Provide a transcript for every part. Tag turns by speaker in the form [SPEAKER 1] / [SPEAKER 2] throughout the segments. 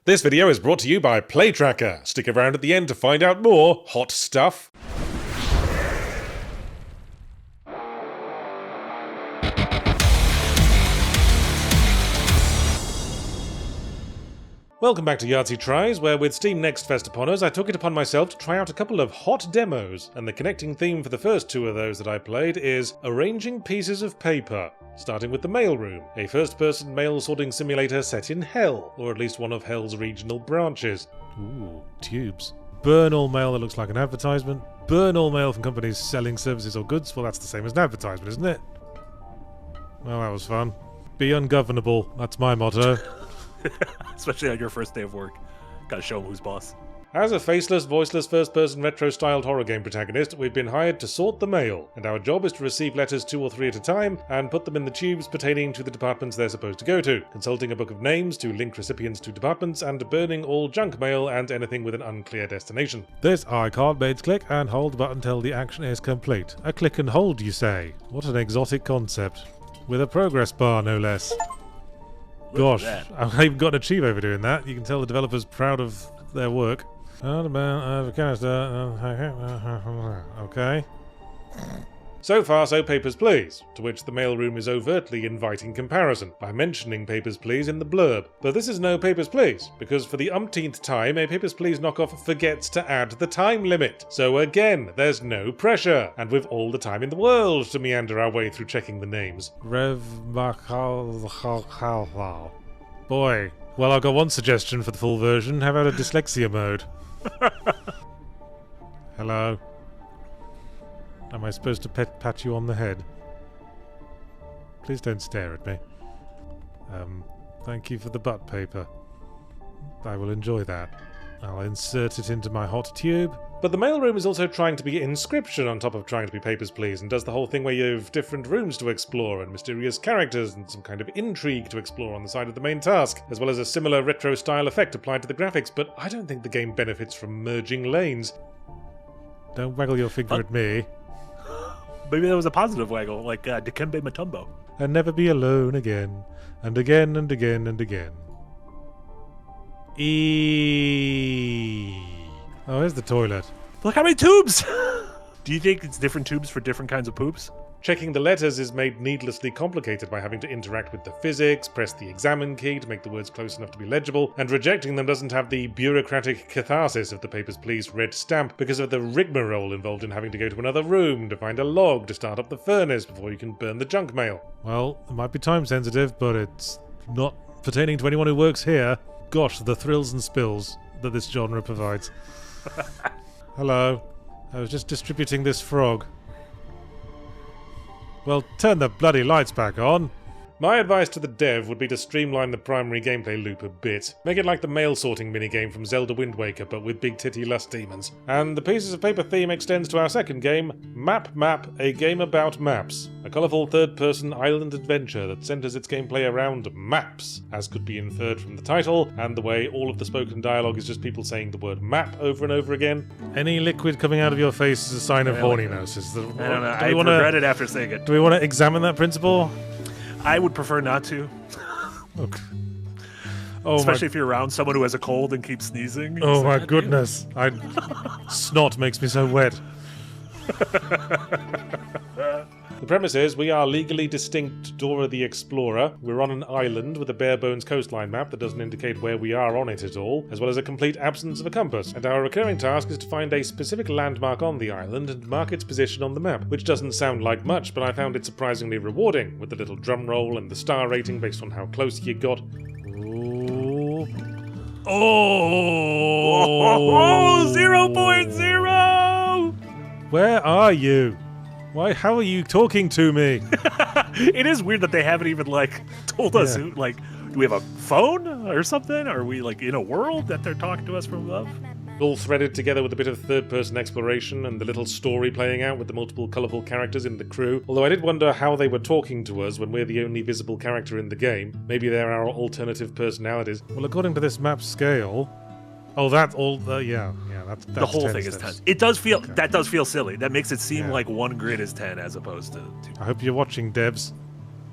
[SPEAKER 1] This video is brought to you by PlayTracker. Stick around at the end to find out more hot stuff. Welcome back to Yahtzee Tries, where with Steam Next Fest upon us, I took it upon myself to try out a couple of hot demos, and the connecting theme for the first two of those that I played is arranging pieces of paper, starting with the Mailroom, a first-person mail sorting simulator set in Hell, or at least one of Hell's regional branches. Ooh, tubes. Burn all mail that looks like an advertisement. Burn all mail from companies selling services or goods. Well, that's the same as an advertisement, isn't it? Well, that was fun. Be ungovernable, that's my motto.
[SPEAKER 2] Especially on your first day of work. Gotta show them who's boss.
[SPEAKER 1] As a faceless, voiceless, first-person, retro-styled horror game protagonist, we've been hired to sort the mail, and our job is to receive letters 2 or 3 at a time, and put them in the tubes pertaining to the departments they're supposed to go to, consulting a book of names to link recipients to departments, and burning all junk mail and anything with an unclear destination. This icon means click and hold the button until the action is complete. A click and hold, you say? What an exotic concept. With a progress bar, no less. Gosh, I've even got an achieve over doing that. You can tell the developer's proud of their work. Okay. So far, so Papers, Please, to which the Mailroom is overtly inviting comparison, by mentioning Papers, Please in the blurb. But this is no Papers, Please, because for the umpteenth time, a Papers, Please knockoff forgets to add the time limit. So again, there's no pressure, and we've all the time in the world to meander our way through checking the names. Boy. Well, I've got one suggestion for the full version. How about a dyslexia mode? Hello? Am I supposed to pat you on the head? Please don't stare at me. Thank you for the butt paper. I will enjoy that. I'll insert it into my hot tube. But the Mailroom is also trying to be Inscription on top of trying to be Papers, Please, and does the whole thing where you have different rooms to explore and mysterious characters and some kind of intrigue to explore on the side of the main task, as well as a similar retro-style effect applied to the graphics, but I don't think the game benefits from merging lanes. Don't waggle your finger at me.
[SPEAKER 2] Maybe that was a positive waggle, like Dikembe Mutombo.
[SPEAKER 1] And never be alone again, and again and again and again. Oh, here's the toilet.
[SPEAKER 2] Look how many tubes! Do you think it's different tubes for different kinds of poops?
[SPEAKER 1] Checking the letters is made needlessly complicated by having to interact with the physics, press the examine key to make the words close enough to be legible, and rejecting them doesn't have the bureaucratic catharsis of the Papers, Please red stamp because of the rigmarole involved in having to go to another room to find a log to start up the furnace before you can burn the junk mail. Well, it might be time sensitive, but it's not pertaining to anyone who works here. Gosh, the thrills and spills that this genre provides. Hello. I was just distributing this frog. Well, turn the bloody lights back on. My advice to the dev would be to streamline the primary gameplay loop a bit. Make it like the mail sorting minigame from Zelda Wind Waker, but with big titty lust demons. And the Pieces of Paper theme extends to our second game, Map, a game about maps. A colourful third-person island adventure that centres its gameplay around maps, as could be inferred from the title, and the way all of the spoken dialogue is just people saying the word map over and over again. Any liquid coming out of your face is a sign of horniness.
[SPEAKER 2] I don't know, I regret it after saying it.
[SPEAKER 1] Do we want to examine that principle?
[SPEAKER 2] I would prefer not to.
[SPEAKER 1] Okay.
[SPEAKER 2] Especially if you're around someone who has a cold and keeps sneezing.
[SPEAKER 1] Oh my goodness. Snot makes me so wet. The premise is we are legally distinct Dora the Explorer. We're on an island with a bare-bones coastline map that doesn't indicate where we are on it at all, as well as a complete absence of a compass. And our recurring task is to find a specific landmark on the island and mark its position on the map, which doesn't sound like much, but I found it surprisingly rewarding, with the little drum roll and the star rating based on how close you got. Ooh.
[SPEAKER 2] Oh, 0.0!
[SPEAKER 1] Where are you? Why? How are you talking to me?
[SPEAKER 2] It is weird that they haven't even told us. Do we have a phone or something? Are we in a world that they're talking to us from above?
[SPEAKER 1] All threaded together with a bit of third-person exploration and the little story playing out with the multiple colourful characters in the crew. Although I did wonder how they were talking to us when we're the only visible character in the game. Maybe they're our alternative personalities. Well, according to this map scale. Oh, that's all. Yeah. That's
[SPEAKER 2] the whole thing is 10. It does feel that does feel silly. That makes it seem like one grid is 10 as opposed to 2.
[SPEAKER 1] I hope you're watching, devs.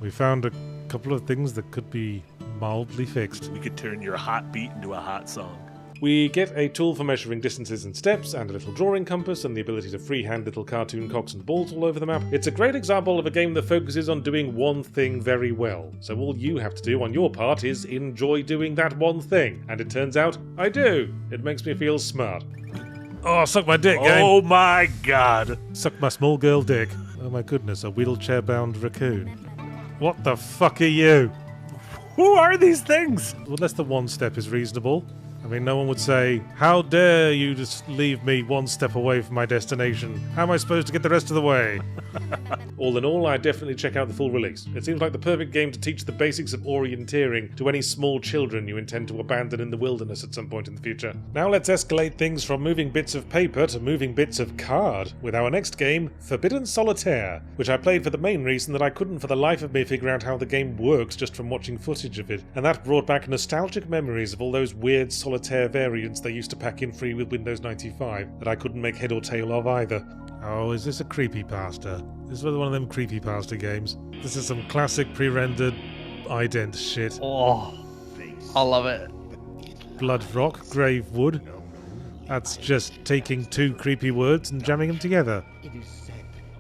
[SPEAKER 1] We found a couple of things that could be mildly fixed.
[SPEAKER 2] We could turn your hot beat into a hot song.
[SPEAKER 1] We get a tool for measuring distances and steps, and a little drawing compass, and the ability to freehand little cartoon cocks and balls all over the map. It's a great example of a game that focuses on doing one thing very well. So all you have to do on your part is enjoy doing that one thing. And it turns out, I do. It makes me feel smart. Oh, suck my dick, game.
[SPEAKER 2] Oh my god.
[SPEAKER 1] Suck my small girl dick. Oh my goodness, a wheelchair-bound raccoon. What the fuck are you?
[SPEAKER 2] Who are these things?
[SPEAKER 1] Well, unless the one step is reasonable. I mean, no one would say, how dare you just leave me one step away from my destination? How am I supposed to get the rest of the way? All in all, I'd definitely check out the full release. It seems like the perfect game to teach the basics of orienteering to any small children you intend to abandon in the wilderness at some point in the future. Now let's escalate things from moving bits of paper to moving bits of card with our next game, Forbidden Solitaire, which I played for the main reason that I couldn't for the life of me figure out how the game works just from watching footage of it, and that brought back nostalgic memories of all those weird Solitaire variants they used to pack in free with Windows 95 that I couldn't make head or tail of either. Oh, is this a creepypasta? This is one of them creepypasta games. This is some classic pre-rendered ident shit.
[SPEAKER 3] Oh, I love it.
[SPEAKER 1] Bloodrock, Gravewood. That's just taking two creepy words and jamming them together.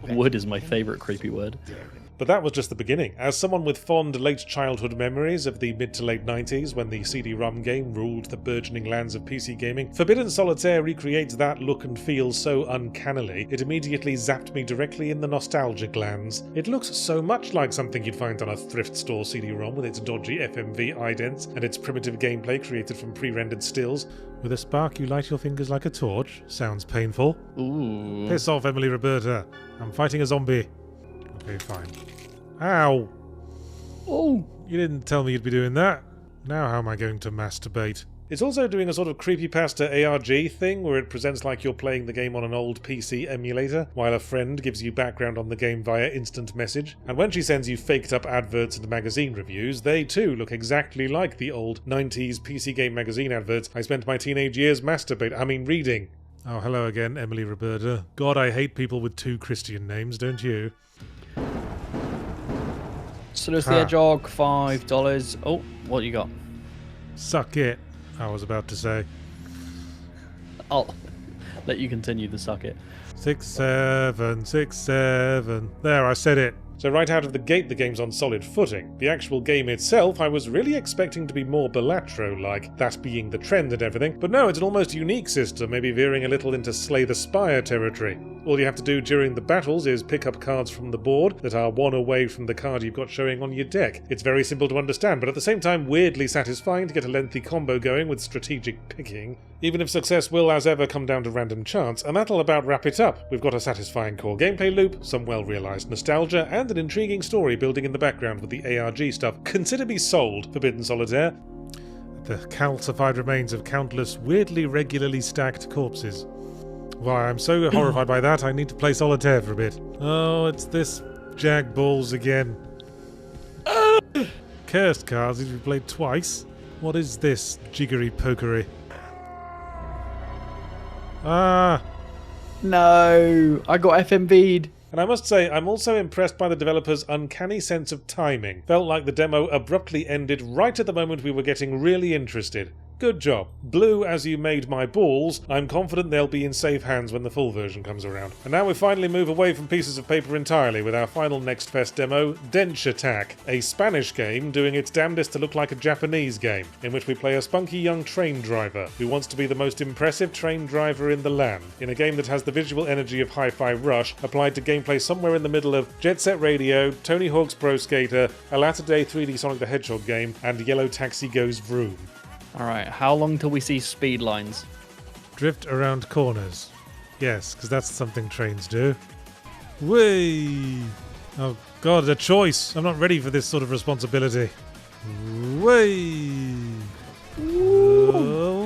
[SPEAKER 3] Wood is my favourite creepy word.
[SPEAKER 1] But that was just the beginning. As someone with fond late childhood memories of the mid to late 90s when the CD-ROM game ruled the burgeoning lands of PC gaming, Forbidden Solitaire recreates that look and feel so uncannily, it immediately zapped me directly in the nostalgia glands. It looks so much like something you'd find on a thrift store CD-ROM with its dodgy FMV idents and its primitive gameplay created from pre-rendered stills. With a spark you light your fingers like a torch. Sounds painful.
[SPEAKER 3] Ooh.
[SPEAKER 1] Piss off, Emily Roberta. I'm fighting a zombie. Okay, fine. Ow!
[SPEAKER 3] Oh!
[SPEAKER 1] You didn't tell me you'd be doing that. Now how am I going to masturbate? It's also doing a sort of creepypasta ARG thing where it presents like you're playing the game on an old PC emulator, while a friend gives you background on the game via instant message. And when she sends you faked up adverts and magazine reviews, they too look exactly like the old 90s PC game magazine adverts I spent my teenage years reading. Oh, hello again, Emily Roberta. God, I hate people with two Christian names, don't you?
[SPEAKER 3] So there's the Hedgehog, $5. Oh, what you got?
[SPEAKER 1] Suck it, I was about to say.
[SPEAKER 3] I'll let you continue the suck it.
[SPEAKER 1] 6, 7, 6, 7. There, I said it. So right out of the gate, the game's on solid footing. The actual game itself, I was really expecting to be more Balatro-like, that being the trend and everything, but no, it's an almost unique system, maybe veering a little into Slay the Spire territory. All you have to do during the battles is pick up cards from the board that are one away from the card you've got showing on your deck. It's very simple to understand, but at the same time weirdly satisfying to get a lengthy combo going with strategic picking. Even if success will, as ever, come down to random chance, and that'll about wrap it up. We've got a satisfying core gameplay loop, some well-realised nostalgia, and an intriguing story building in the background with the ARG stuff. Consider me sold, Forbidden Solitaire. The calcified remains of countless, weirdly regularly stacked corpses. Why, I'm so horrified by that, I need to play Solitaire for a bit. Oh, it's this jag balls again. Cursed cards need to be played twice. What is this jiggery pokery? Ah!
[SPEAKER 3] No, I got FMV'd.
[SPEAKER 1] And I must say, I'm also impressed by the developer's uncanny sense of timing. Felt like the demo abruptly ended right at the moment we were getting really interested. Good job. Blue, as you made my balls, I'm confident they'll be in safe hands when the full version comes around. And now we finally move away from pieces of paper entirely with our final Next Fest demo, Denshattack, a Spanish game doing its damnedest to look like a Japanese game, in which we play a spunky young train driver who wants to be the most impressive train driver in the land, in a game that has the visual energy of Hi-Fi Rush applied to gameplay somewhere in the middle of Jet Set Radio, Tony Hawk's Pro Skater, a latter-day 3D Sonic the Hedgehog game, and Yellow Taxi Goes Vroom.
[SPEAKER 3] Alright, how long till we see speed lines?
[SPEAKER 1] Drift around corners. Yes, because that's something trains do. Whee! Oh god, a choice! I'm not ready for this sort of responsibility. Whee!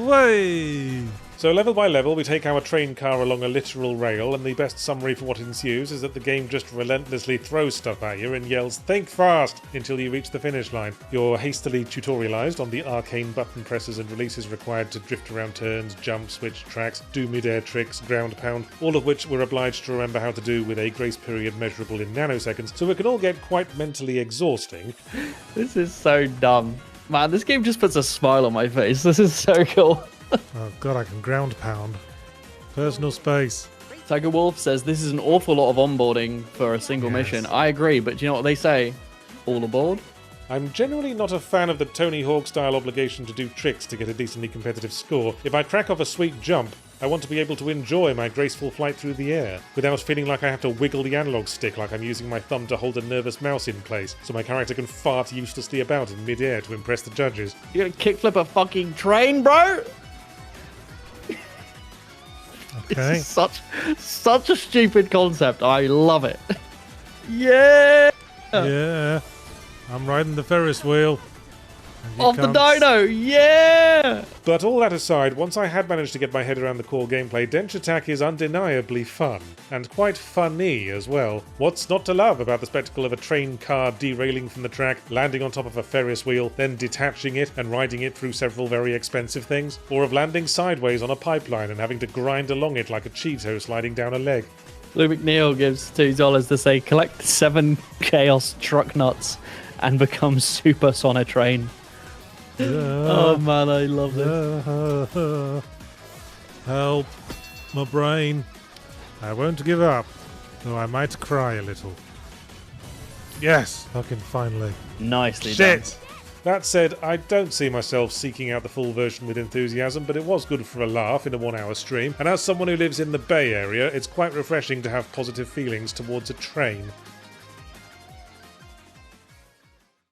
[SPEAKER 1] Whee! So level by level we take our train car along a literal rail, and the best summary for what ensues is that the game just relentlessly throws stuff at you and yells "think fast" until you reach the finish line. You're hastily tutorialized on the arcane button presses and releases required to drift around turns, jump, switch tracks, do mid-air tricks, ground pound, all of which we're obliged to remember how to do with a grace period measurable in nanoseconds, so it can all get quite mentally exhausting.
[SPEAKER 3] This is so dumb. Man, this game just puts a smile on my face. This is so cool.
[SPEAKER 1] Oh god, I can ground pound. Personal space.
[SPEAKER 3] Tiger Wolf says this is an awful lot of onboarding for a single mission. I agree, but do you know what they say? All aboard?
[SPEAKER 1] I'm generally not a fan of the Tony Hawk style obligation to do tricks to get a decently competitive score. If I crack off a sweet jump, I want to be able to enjoy my graceful flight through the air, without feeling like I have to wiggle the analog stick like I'm using my thumb to hold a nervous mouse in place, so my character can fart uselessly about in mid-air to impress the judges.
[SPEAKER 3] You're gonna kickflip a fucking train, bro?
[SPEAKER 1] Okay.
[SPEAKER 3] It's such a stupid concept. I love it. Yeah!
[SPEAKER 1] Yeah. I'm riding the Ferris wheel.
[SPEAKER 3] Off the dino! Yeah!
[SPEAKER 1] But all that aside, once I had managed to get my head around the core gameplay, Denshattack is undeniably fun. And quite funny as well. What's not to love about the spectacle of a train car derailing from the track, landing on top of a Ferris wheel, then detaching it and riding it through several very expensive things? Or of landing sideways on a pipeline and having to grind along it like a Cheeto sliding down a leg?
[SPEAKER 3] Lou McNeil gives $2 to say collect 7 Chaos truck nuts and become Super Sonic Train. Oh man, I love this.
[SPEAKER 1] Help. My brain. I won't give up, though I might cry a little. Yes, fucking finally.
[SPEAKER 3] Nicely done.
[SPEAKER 1] Shit! That said, I don't see myself seeking out the full version with enthusiasm, but it was good for a laugh in a 1-hour stream, and as someone who lives in the Bay Area, it's quite refreshing to have positive feelings towards a train.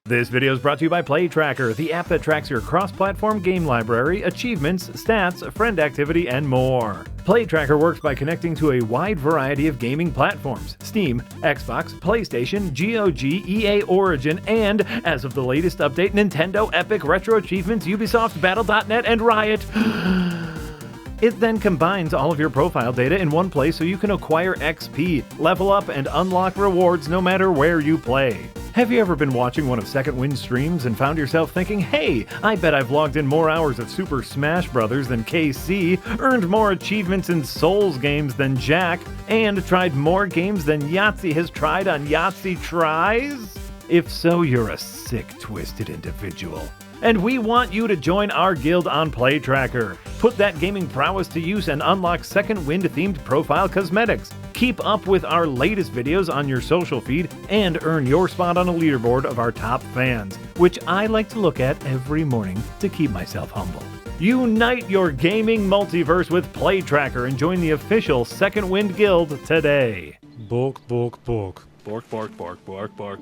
[SPEAKER 4] This video is brought to you by PlayTracker, the app that tracks your cross-platform game library, achievements, stats, friend activity, and more. PlayTracker works by connecting to a wide variety of gaming platforms: Steam, Xbox, PlayStation, GOG, EA Origin, and, as of the latest update, Nintendo, Epic, Retro Achievements, Ubisoft, Battle.net, and Riot. It then combines all of your profile data in one place so you can acquire XP, level up, and unlock rewards no matter where you play. Have you ever been watching one of Second Wind's streams and found yourself thinking, hey, I bet I've logged in more hours of Super Smash Bros. Than KC, earned more achievements in Souls games than Jack, and tried more games than Yahtzee has tried on Yahtzee Tries? If so, you're a sick, twisted individual. And we want you to join our guild on PlayTracker. Put that gaming prowess to use and unlock Second Wind-themed profile cosmetics. Keep up with our latest videos on your social feed and earn your spot on a leaderboard of our top fans, which I like to look at every morning to keep myself humble. Unite your gaming multiverse with PlayTracker and join the official Second Wind Guild today.
[SPEAKER 1] Bork, bork, bork.
[SPEAKER 2] Bork, bark, bark, bark, bark.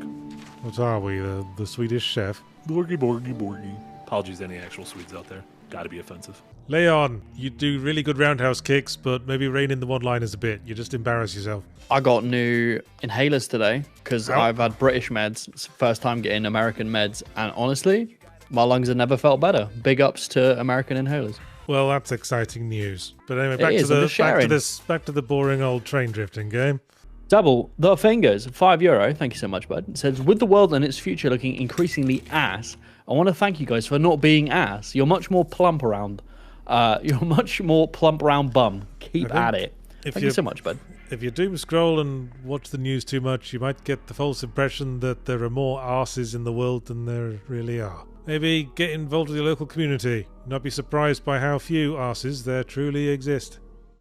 [SPEAKER 1] What are we, the Swedish chef?
[SPEAKER 2] Borgy, borgy, borgy. Apologies to any actual Swedes out there. Gotta be offensive.
[SPEAKER 1] Leon, you do really good roundhouse kicks, but maybe rein in the one-liners a bit. You just embarrass yourself.
[SPEAKER 3] I got new inhalers today because I've had British meds. It's the first time getting American meds, and honestly, my lungs have never felt better. Big ups to American inhalers.
[SPEAKER 1] Well, that's exciting news. But anyway, back to the boring old train drifting game.
[SPEAKER 3] Double the fingers, €5. Thank you so much, bud. It says, with the world and its future looking increasingly ass, I want to thank you guys for not being ass. You're much more plump around. You're much more plump round bum. Keep at it. Thank you so much, bud.
[SPEAKER 1] If you doom scroll and watch the news too much, you might get the false impression that there are more arses in the world than there really are. Maybe get involved with your local community. Not be surprised by how few arses there truly exist.